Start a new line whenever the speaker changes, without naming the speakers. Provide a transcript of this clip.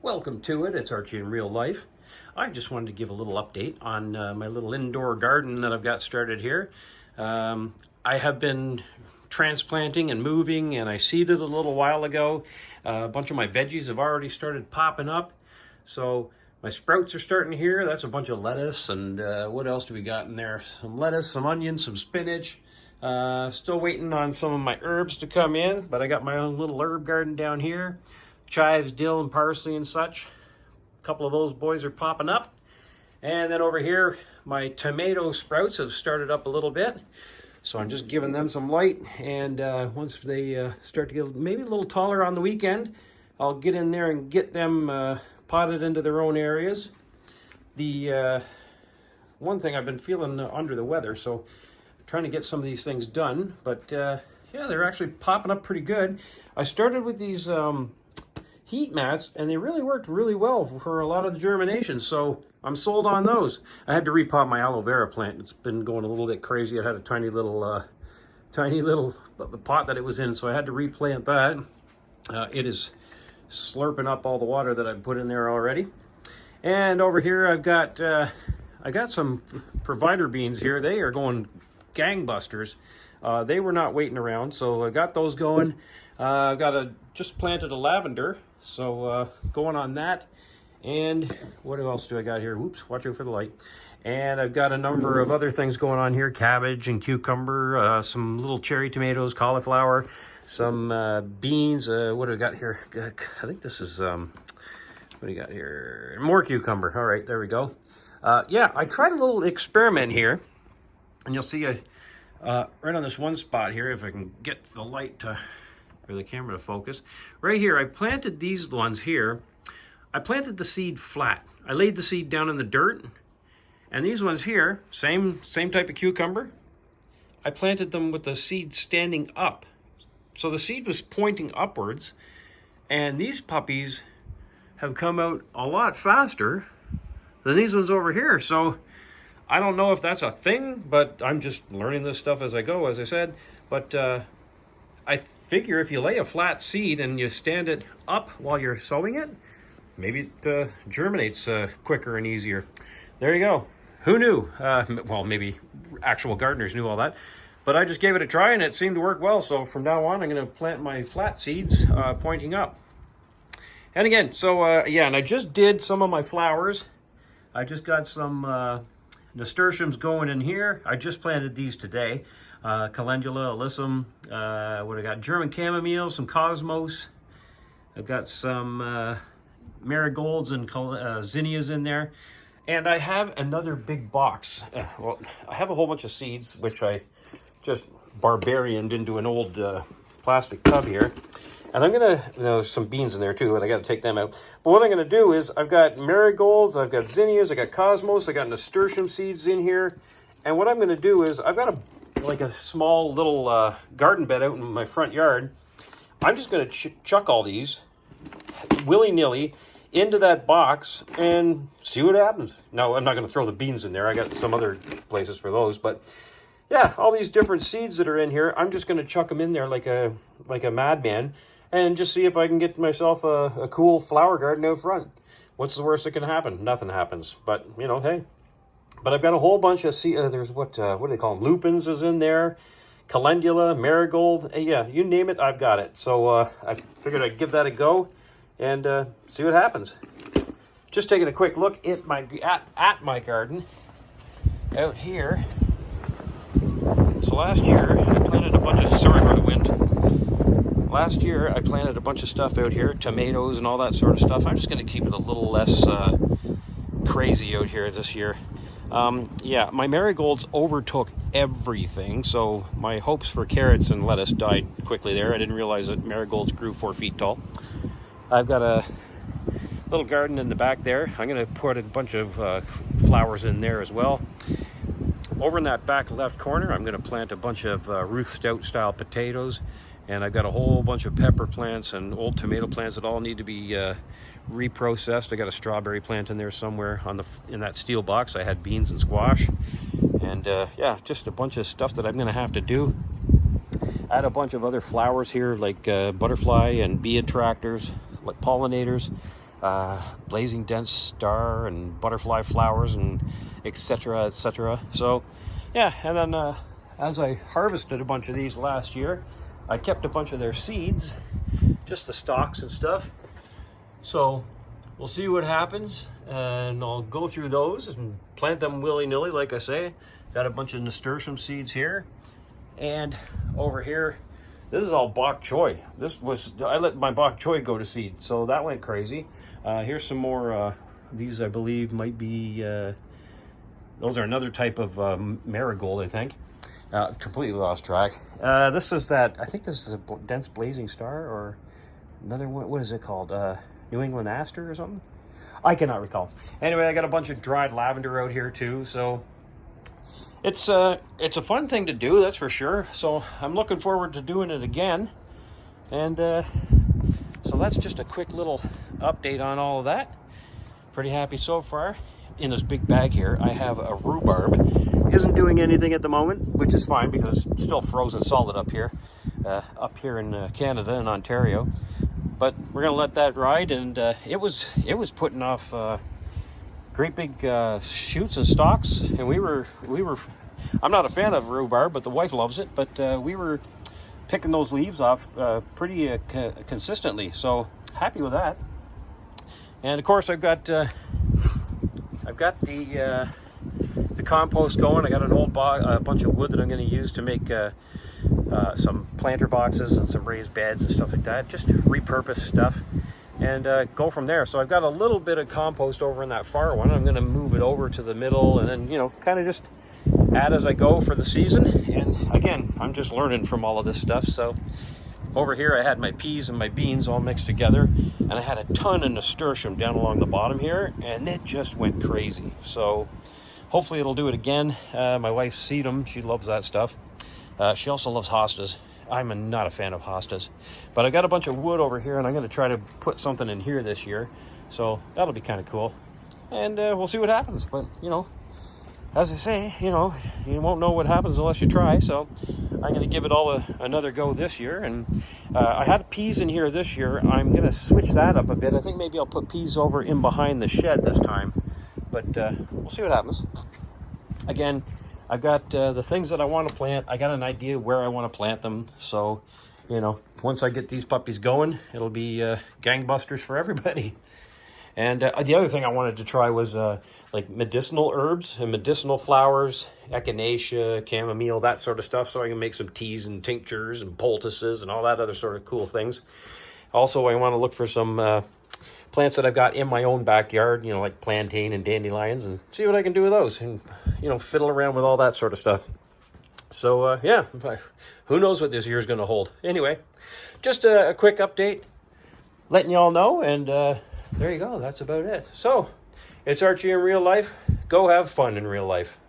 Welcome to it. It's Archie in real life. I just wanted to give a little update on my little indoor garden that I've got started here. I have been transplanting and moving, and I seeded a little while ago. A bunch of my veggies have already started popping up. So my sprouts are starting here. That's a bunch of lettuce, and what else do we got in there? Some lettuce, some onions, some spinach. Still waiting on some of my herbs to come in, but I got my own little herb garden down here. Chives, dill, and parsley and such. A couple of those boys are popping up. And then over here, my tomato sprouts have started up a little bit. So I'm just giving them some light. And once they start to get maybe a little taller on the weekend, I'll get in there and get them potted into their own areas. The one thing, I've been feeling under the weather, so I'm trying to get some of these things done. But yeah, they're actually popping up pretty good. I started with these heat mats, and they really worked really well for a lot of the germination, so I'm sold on those. I had to repot my aloe vera plant. It's been going a little bit crazy. It had a tiny little pot that it was in, so I had to replant that. It is slurping up all the water that I've put in there already. And over here I've got I got some provider beans here. They are going gangbusters. They were not waiting around, so I got those going. I've just planted a lavender, so going on that. And what else do I got here? Whoops, watch out for the light. And I've got a number of other things going on here: cabbage and cucumber, some little cherry tomatoes, cauliflower, some beans. What do I got here? I think this is what do you got here? More cucumber. All right, there we go. Yeah, I tried a little experiment here, and you'll see right on this one spot here, if I can get the light to, or the camera to focus. Right here, I planted these ones here. I planted the seed flat. I laid the seed down in the dirt, and these ones here, same type of cucumber, I planted them with the seed standing up. So the seed was pointing upwards, and these puppies have come out a lot faster than these ones over here. So I don't know if that's a thing, but I'm just learning this stuff as I go, as I said. But I figure if you lay a flat seed and you stand it up while you're sowing it, maybe it germinates quicker and easier. There you go. Who knew? Well, maybe actual gardeners knew all that. But I just gave it a try, and it seemed to work well. So from now on, I'm going to plant my flat seeds pointing up. And again, so yeah, and I just did some of my flowers. I just got some nasturtiums going in here. I just planted these today. Calendula, alyssum, what I got? German chamomile, some cosmos. I've got some marigolds and zinnias in there. And I have another big box. Well, I have a whole bunch of seeds, which I just barbarianed into an old plastic tub here. And I'm gonna, there's some beans in there too, and I gotta take them out. But what I'm gonna do is, I've got marigolds, I've got zinnias, I got cosmos, I got nasturtium seeds in here. And what I'm gonna do is, I've got like a small little garden bed out in my front yard. I'm just gonna chuck all these willy-nilly into that box and see what happens. Now, I'm not gonna throw the beans in there. I got some other places for those, but yeah, all these different seeds that are in here, I'm just gonna chuck them in there like a madman, and just see if I can get myself a cool flower garden out front. What's the worst that can happen? Nothing happens. But, you know, hey. But I've got a whole bunch of there's what do they call them? Lupins is in there. Calendula, marigold. Yeah, you name it, I've got it. So I figured I'd give that a go and see what happens. Just taking a quick look at my garden out here. So last year, I planted a bunch of, sorry for the wind. Last year, I planted a bunch of stuff out here, tomatoes and all that sort of stuff. I'm just going to keep it a little less crazy out here this year. Yeah, my marigolds overtook everything, so my hopes for carrots and lettuce died quickly there. I didn't realize that marigolds grew 4 feet tall. I've got a little garden in the back there. I'm going to put a bunch of flowers in there as well. Over in that back left corner, I'm going to plant a bunch of Ruth Stout style potatoes. And I've got a whole bunch of pepper plants and old tomato plants that all need to be reprocessed. I got a strawberry plant in there somewhere in that steel box. I had beans and squash. And yeah, just a bunch of stuff that I'm going to have to do. I had a bunch of other flowers here, like butterfly and bee attractors, like pollinators. blazing dense star and butterfly flowers and etc., etc. So yeah, and then as I harvested a bunch of these last year, I kept a bunch of their seeds, just the stalks and stuff. So we'll see what happens, and I'll go through those and plant them willy-nilly, like I say. Got a bunch of nasturtium seeds here, and over here, this is all bok choy. I let my bok choy go to seed, so that went crazy. Here's some more. These, I believe, might be. Those are another type of marigold, I think. Completely lost track. This is that. I think this is a dense blazing star, or another one. What is it called? New England aster or something? I cannot recall. Anyway, I got a bunch of dried lavender out here too, so it's a fun thing to do, that's for sure. So I'm looking forward to doing it again. And so that's just a quick little update on all of that. Pretty happy so far. In this big bag here, I have a rhubarb. Isn't doing anything at the moment, which is fine because it's still frozen solid up here in Canada and Ontario. But we're gonna let that ride, and it was putting off great big shoots and stalks, and we were. I'm not a fan of rhubarb, but the wife loves it. But we were picking those leaves off pretty consistently, so happy with that. And of course, I've got the compost going. I got an old bunch of wood that I'm going to use to make some planter boxes and some raised beds and stuff like that. Just repurpose stuff and go from there. So I've got a little bit of compost over in that far one. I'm going to move it over to the middle, and then kind of just add as I go for the season. And again, I'm just learning from all of this stuff. So over here I had my peas and my beans all mixed together, and I had a ton of nasturtium down along the bottom here, and it just went crazy. So hopefully it'll do it again. My wife's sedum, she loves that stuff. She also loves hostas. I'm not a fan of hostas, but I got a bunch of wood over here, and I'm going to try to put something in here this year. So that'll be kind of cool, and we'll see what happens. But as I say, you won't know what happens unless you try. So I'm going to give it all another go this year. And I had peas in here this year. I'm going to switch that up a bit. I think maybe I'll put peas over in behind the shed this time, but we'll see what happens. Again, I've got the things that I want to plant. I got an idea where I want to plant them. So, once I get these puppies going, it'll be gangbusters for everybody. And the other thing I wanted to try was like medicinal herbs and medicinal flowers, echinacea, chamomile, that sort of stuff, so I can make some teas and tinctures and poultices and all that other sort of cool things. Also, I want to look for some plants that I've got in my own backyard, like plantain and dandelions, and see what I can do with those, and fiddle around with all that sort of stuff. So yeah, who knows what this year's going to hold. Anyway, just a quick update, letting y'all know, and there you go. That's about it. So it's Archie in real life. Go have fun in real life.